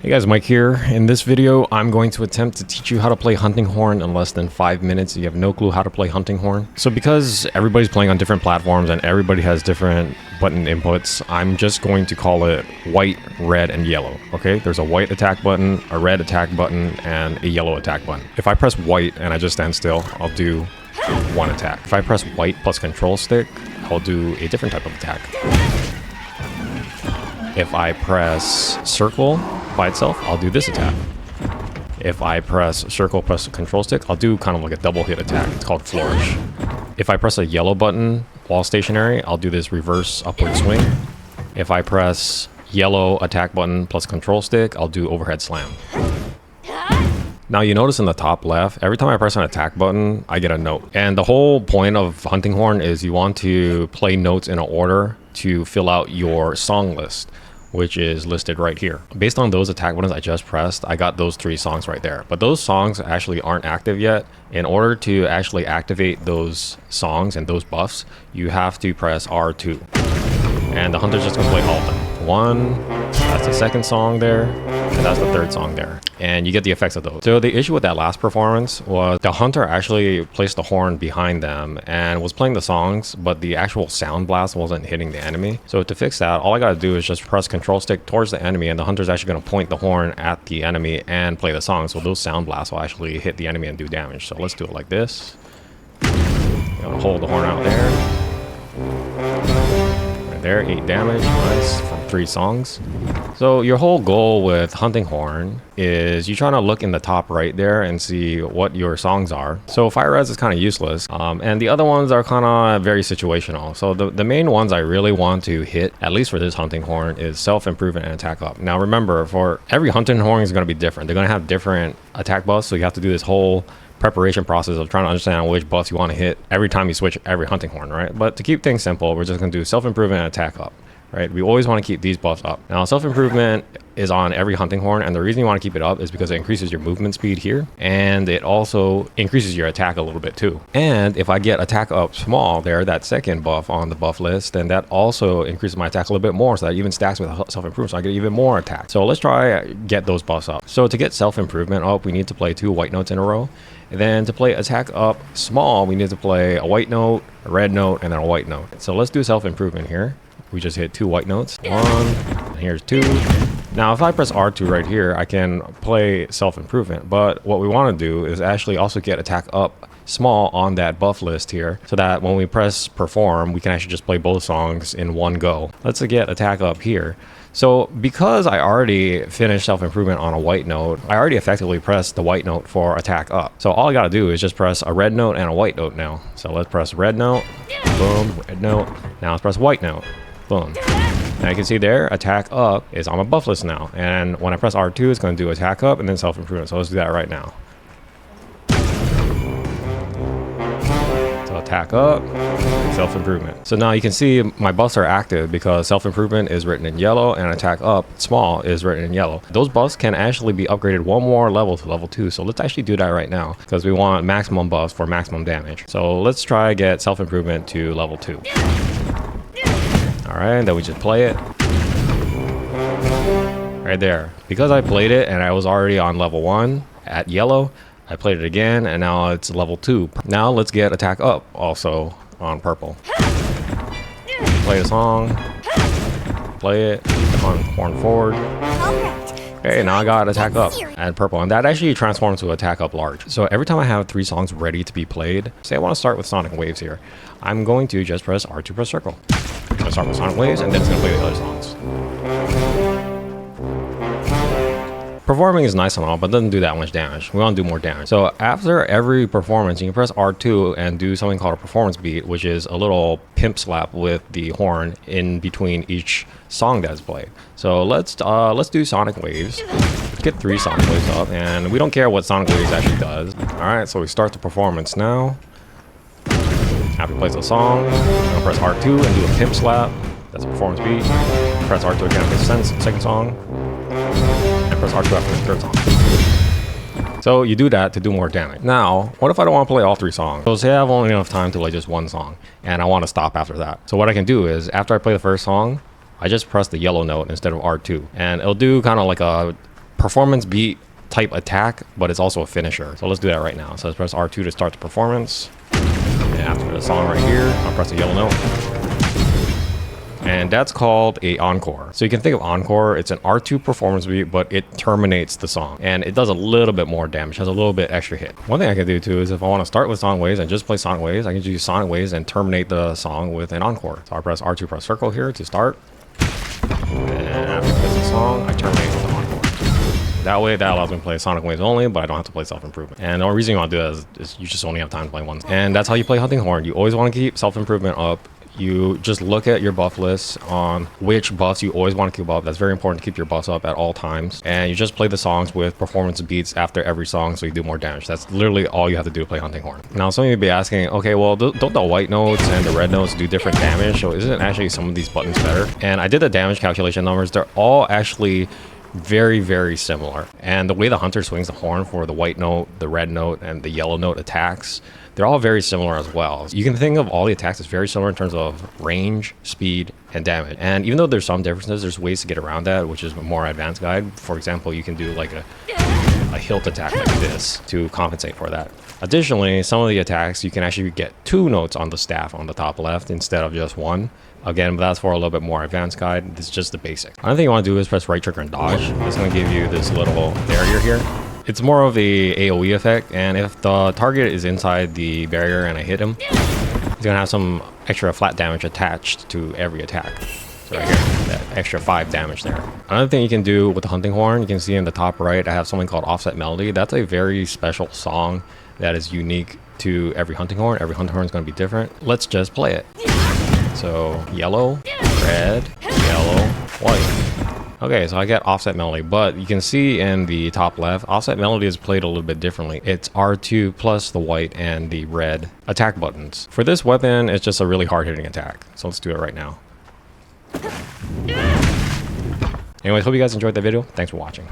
Hey guys, Mike here. In this video, I'm going to attempt to teach you how to play hunting horn in less than 5 minutes. You have no clue how to play hunting horn. So because everybody's playing on different platforms and everybody has different button inputs, I'm just going to call it white, red, and yellow. Okay, there's a white attack button, a red attack button, and a yellow attack button. If I press white and I just stand still, I'll do one attack. If I press white plus control stick, I'll do a different type of attack. If I press circle by itself, I'll do this attack. If I press circle plus control stick, I'll do kind of like a double hit attack. It's called flourish. If I press a yellow button while stationary, I'll do this reverse upward swing. If I press yellow attack button plus control stick, I'll do overhead slam. Now you notice in the top left, every time I press an attack button, I get a note. And the whole point of hunting horn is you want to play notes in an order to fill out your song list, which is listed right here. Based on those attack buttons I just pressed, I got those 3 songs right there. But those songs actually aren't active yet. In order to actually activate those songs and those buffs, you have to press R2. And the hunter's just gonna play all of them. 1, that's the second song there, and that's the third song there. And you get the effects of those. So the issue with that last performance was the hunter actually placed the horn behind them and was playing the songs, but the actual sound blast wasn't hitting the enemy. So to fix that, all I gotta do is just press control stick towards the enemy, and the hunter's actually gonna point the horn at the enemy and play the song. So those sound blasts will actually hit the enemy and do damage. So let's do it like this. You know, hold the horn out there. There, 8 damage, nice, from 3 songs. So your whole goal with hunting horn is you're trying to look in the top right there and see what your songs are. So fire res is kind of useless, and the other ones are kind of very situational. So the main ones I really want to hit, at least for this hunting horn, is self-improvement and attack up. Now remember, for every hunting horn is going to be different. They're going to have different attack buffs, so you have to do this whole preparation process of trying to understand which buffs you want to hit every time you switch every hunting horn, right? But to keep things simple, we're just going to do self-improvement and attack up, right? We always want to keep these buffs up. Now self-improvement is on every hunting horn, and the reason you want to keep it up is because it increases your movement speed here, and it also increases your attack a little bit too. And if I get attack up small there, that second buff on the buff list, then that also increases my attack a little bit more, so that even stacks with self-improvement, so I get even more attack. So let's try get those buffs up. So to get self-improvement up, we need to play 2 white notes in a row. And then to play attack up small, we need to play a white note, a red note, and then a white note. So let's do self-improvement here. We just hit 2 white notes. 1, and here's 2. Now if I press R2 right here, I can play self-improvement. But what we want to do is actually also get attack up small on that buff list here, so that when we press perform, we can actually just play both songs in one go. Let's get attack up here. So because I already finished self-improvement on a white note, I already effectively pressed the white note for attack up. So all I gotta do is just press a red note and a white note now. So let's press red note, boom, red note. Now let's press white note, boom. Now you can see there, attack up is on my buff list now. And when I press R2, it's gonna do attack up and then self-improvement. So let's do that right now. So attack up, self-improvement. So now you can see my buffs are active because self-improvement is written in yellow and attack up small is written in yellow. Those buffs can actually be upgraded 1 more level to level 2. So let's actually do that right now because we want maximum buffs for maximum damage. So let's try get self-improvement to level 2. All right, then we just play it. Right there. Because I played it and I was already on level 1 at yellow, I played it again and now it's level 2. Now let's get attack up also on purple. Play the song, play it, on horn forward. Okay, now I got attack up and purple, and that actually transforms to attack up large. So every time I have 3 songs ready to be played, say I want to start with Sonic Waves here, I'm going to just press R2 press circle. I'm gonna start with Sonic Waves and then it's gonna play the other songs. Performing is nice and all, but doesn't do that much damage. We want to do more damage. So after every performance, you can press R2 and do something called a performance beat, which is a little pimp slap with the horn in between each song that is played. So let's do Sonic Waves. Let's get 3 Sonic Waves up, and we don't care what Sonic Waves actually does. All right, so we start the performance now. After we play the song, I'm gonna press R2 and do a pimp slap. That's a performance beat. Press R2 again for the second song. And press R2 after the third song. So you do that to do more damage. Now, what if I don't want to play all 3 songs? So say I have only enough time to play just 1 song, and I want to stop after that. So what I can do is, after I play the first song, I just press the yellow note instead of R2. And it'll do kind of like a performance beat type attack, but it's also a finisher. So let's do that right now. So let's press R2 to start the performance. And after the song right here, I'll press the yellow note. And that's called a encore. So you can think of encore, it's an R2 performance beat, but it terminates the song. And it does a little bit more damage, has a little bit extra hit. One thing I can do too is if I want to start with Sonic Waves and just play Sonic Waves, I can just use Sonic Waves and terminate the song with an encore. So I'll press R2 press circle here to start. And after I press the song, I terminate with an encore. That way, that allows me to play Sonic Waves only, but I don't have to play Self-Improvement. And the only reason you want to do that is you just only have time to play one. And that's how you play Hunting Horn. You always want to keep Self-Improvement up. You just look at your buff list on which buffs you always want to keep up. That's very important to keep your buffs up at all times. And you just play the songs with performance beats after every song so you do more damage. That's literally all you have to do to play Hunting Horn. Now, some of you may be asking, okay, well, don't the white notes and the red notes do different damage? So isn't actually some of these buttons better? And I did the damage calculation numbers. They're all actually very, very similar. And the way the hunter swings the horn for the white note, the red note, and the yellow note attacks, they're all very similar as well. You can think of all the attacks as very similar in terms of range, speed, and damage. And even though there's some differences, there's ways to get around that, which is a more advanced guide. For example, you can do like a hilt attack like this to compensate for that. Additionally, some of the attacks, you can actually get 2 notes on the staff on the top left instead of just 1. Again, but that's for a little bit more advanced guide. This is just the basic. Another thing you want to do is press right trigger and dodge. It's going to give you this little barrier here. It's more of the AoE effect, and if the target is inside the barrier and I hit him, he's going to have some extra flat damage attached to every attack. So right here, that extra 5 damage there. Another thing you can do with the Hunting Horn, you can see in the top right, I have something called Offset Melody. That's a very special song that is unique to every Hunting Horn. Every Hunting Horn is going to be different. Let's just play it. So yellow, red, yellow, white. Okay, so I get Offset Melody, but you can see in the top left, Offset Melody is played a little bit differently. It's R2 plus the white and the red attack buttons. For this weapon, it's just a really hard-hitting attack. So let's do it right now. Anyways, hope you guys enjoyed the video. Thanks for watching.